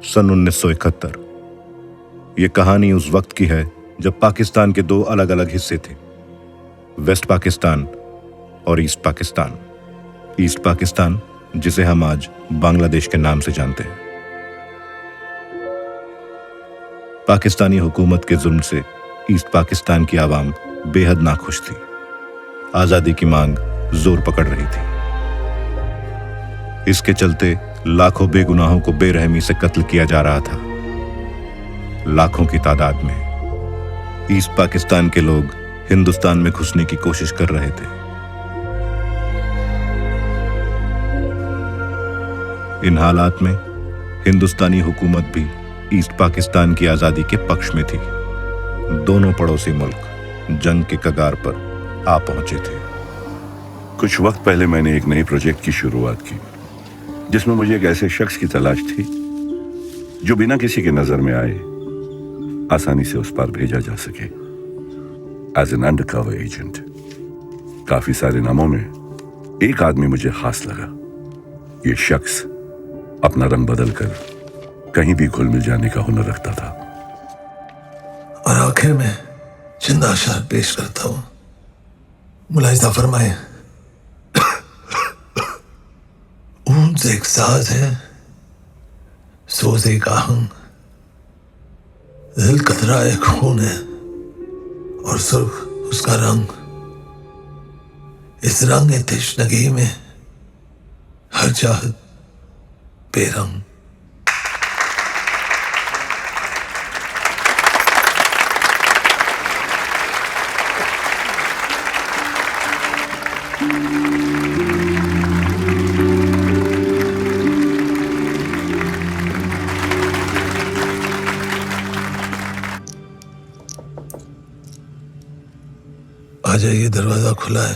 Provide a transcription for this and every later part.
सन 1971। ये कहानी उस वक्त की है जब पाकिस्तान के दो अलग अलग हिस्से थे, वेस्ट पाकिस्तान और ईस्ट पाकिस्तान। ईस्ट पाकिस्तान जिसे हम आज बांग्लादेश के नाम से जानते हैं। पाकिस्तानी हुकूमत के जुल्म से ईस्ट पाकिस्तान की आवाम बेहद नाखुश थी। आजादी की मांग जोर पकड़ रही थी। इसके चलते लाखों बेगुनाहों को बेरहमी से कत्ल किया जा रहा था। लाखों की तादाद में ईस्ट पाकिस्तान के लोग हिंदुस्तान में घुसने की कोशिश कर रहे थे। इन हालात में हिंदुस्तानी हुकूमत भी ईस्ट पाकिस्तान की आजादी के पक्ष में थी। दोनों पड़ोसी मुल्क जंग के कगार पर आ पहुंचे थे। कुछ वक्त पहले मैंने एक नए प्रोजेक्ट की शुरुआत की, जिसमें मुझे एक ऐसे शख्स की तलाश थी जो बिना किसी के नजर में आए आसानी से उस पार भेजा जा सके एज एन अंडरकवर एजेंट। काफी सारे नामों में एक आदमी मुझे खास लगा। ये शख्स अपना रंग बदल कर कहीं भी घुल मिल जाने का हुनर रखता था। और आखिर में चंद आशार पेश करता हूं, मुलाहिजा फरमाए। ऊंट एक साज है, सोज एक आहंग, दिल कतरा एक खून है और सुर्ख उसका रंग। इस रंग तश्नगी में हर चाहत बेरंग। आ जाइए, दरवाजा खुला है।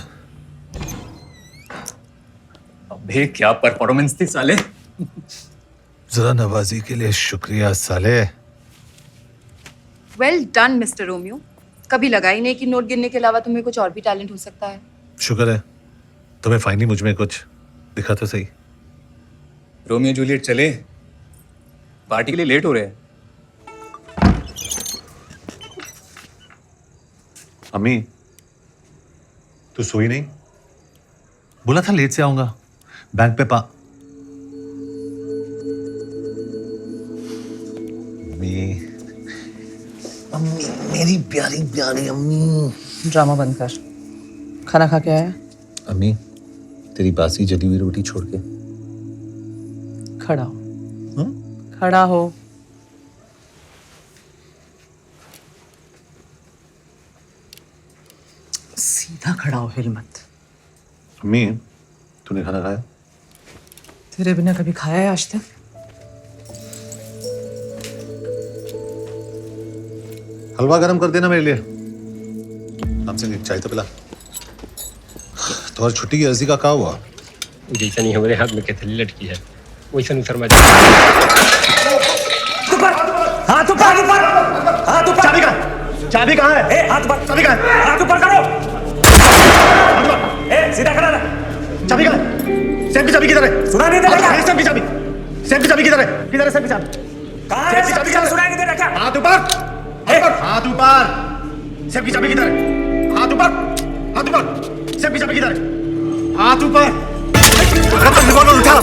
अबे क्या परफॉर्मेंस थी साले। जरा नवाजी के लिए शुक्रिया साले। Well done mister Romeo. कभी लगा ही नहीं कि नोट गिनने के अलावा तुम्हें कुछ और भी टैलेंट हो सकता है। शुक्र है तुम्हें फाइनली मुझ में कुछ दिखा तो सही। रोमियो जूलियट चले, पार्टी के लिए लेट हो रहे हैं। अम्मी, तू सोई नहीं? बोला था लेट से आऊंगा। बैंक पे अम्मी, अम्मी, मेरी प्यारी प्यारी अम्मी। ड्रामा बंद कर। खाना खा के आया? अम्मी, तेरी बासी जली हुई रोटी छोड़ के। खड़ा हो। खड़ा हो। सीधा खड़ा हो, हिल मत। अम्मी, तूने खाना खाया? तेरे बिना कभी खाया है आज तक? हलवा गरम कर देना मेरे लिए। हमसे चाय तो पिला। तुम्हारी छुट्टी की अर्जी का क्या हुआ? जैसा नहीं हमारे हाथ में कैथली लटकी है वैसा नहीं शर्मा। हाथ ऊपर, हाथ ऊपर। चाबी कहाँ है? ए, हाथ ऊपर। चाबी कहाँ है? हाथ ऊपर करो। ए, सीधा खड़ा रह। चाबी कहाँ है? सेफ की चाबी किधर है? सुना नहीं दे रहा क्या? सेफ की चाबी। सेफ की चाबी किधर है? किधर है सेफ की चाबी? कहाँ है? सेफ की चाबी सुनाई नहीं दे रहा क्या? हाथ ऊपर। हाथ ऊपर। सेफ की चाबी किधर है? हाथ ऊपर। हाथ ऊपर। सेफ की चाबी किधर है? हाथ ऊपर। रिवॉल्वर उठा।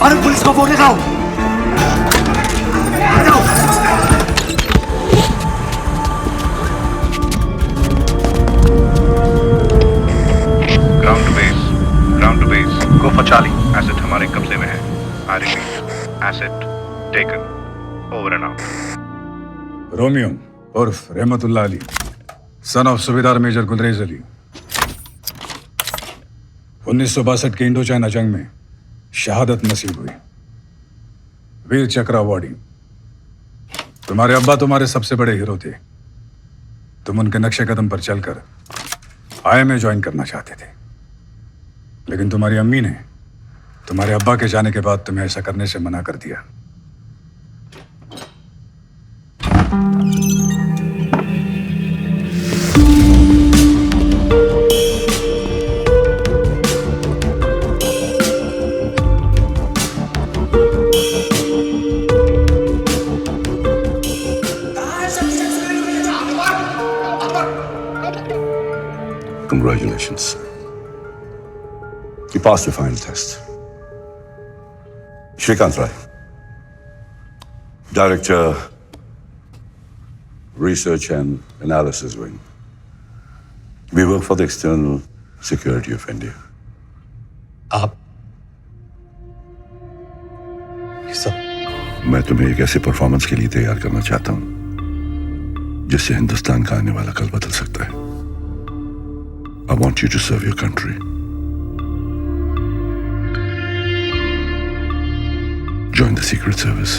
अरे पुलिस को फोन लगाओ। Ground to base go for Charlie. Asset हमारे कब्जे में है। I repeat, asset taken. Over and out. Romeo उर्फ Rahmatullah Ali, son of subedar major Gulrez Ali. 1962 के इंडो चाइना जंग में शहादत नसीब हुई। वीर चक्र अवार्डी। तुम्हारे अब्बा तुम्हारे सबसे बड़े हीरो थे। तुम उनके नक्शे कदम पर चलकर आईएमए ज्वाइन करना चाहते थे, लेकिन तुम्हारी अम्मी ने तुम्हारे अब्बा के जाने के बाद तुम्हें ऐसा करने से मना कर दिया। Congratulations. You passed the final test. Shrikant Rai, Director, Research and Analysis Wing. We work for the external security of India. आप ये सब मैं तुम्हें एक ऐसे परफॉर्मेंस के लिए तैयार करना चाहता हूं जिससे हिंदुस्तान का आने वाला कल बदल सकता है। I want you to serve your country. Join the Secret Service.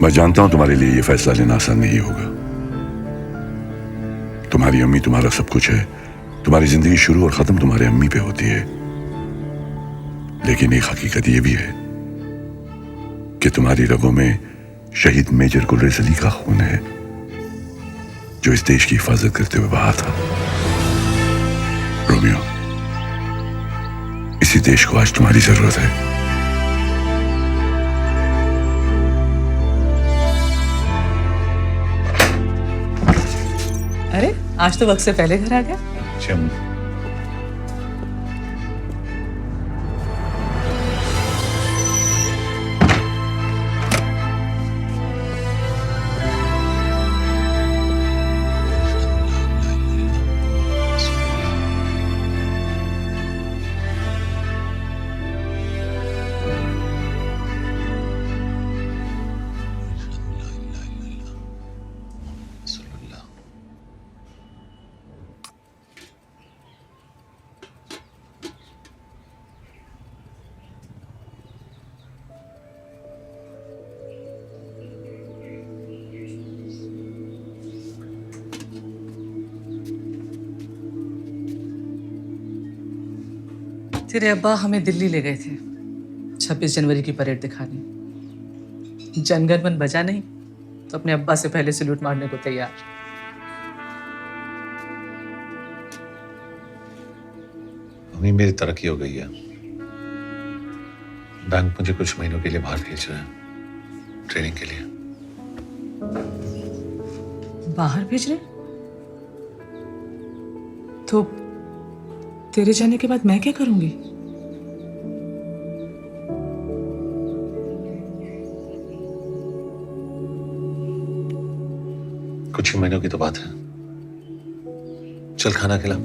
मैं जानता हूं तुम्हारे लिए यह फैसला लेना आसान नहीं होगा। तुम्हारी अम्मी तुम्हारा सब कुछ है। तुम्हारी जिंदगी शुरू और खत्म तुम्हारे अम्मी पे होती है। लेकिन एक हकीकत यह भी है कि तुम्हारी रगों में शहीद मेजर गुलरेज अली का खून है, जो इस देश की हिफाजत करते हुए बहा था। रोमियो, इसी देश को आज तुम्हारी जरूरत है। अरे आज तो वक्त से पहले घर आ गया। तेरे अब्बा हमें दिल्ली ले गए थे 26 जनवरी की परेड दिखाने। जनगण मन बजा नहीं तो अपने अब्बा से पहले सैल्यूट मारने को तैयार। मम्मी, मेरी तरक्की हो गई है। बैंक मुझे कुछ महीनों के लिए बाहर भेज रहा है ट्रेनिंग के लिए। बाहर भेज रहे? तो तेरे जाने के बाद मैं क्या करूंगी? कुछ ही महीनों की तो बात है। चल खाना खिला।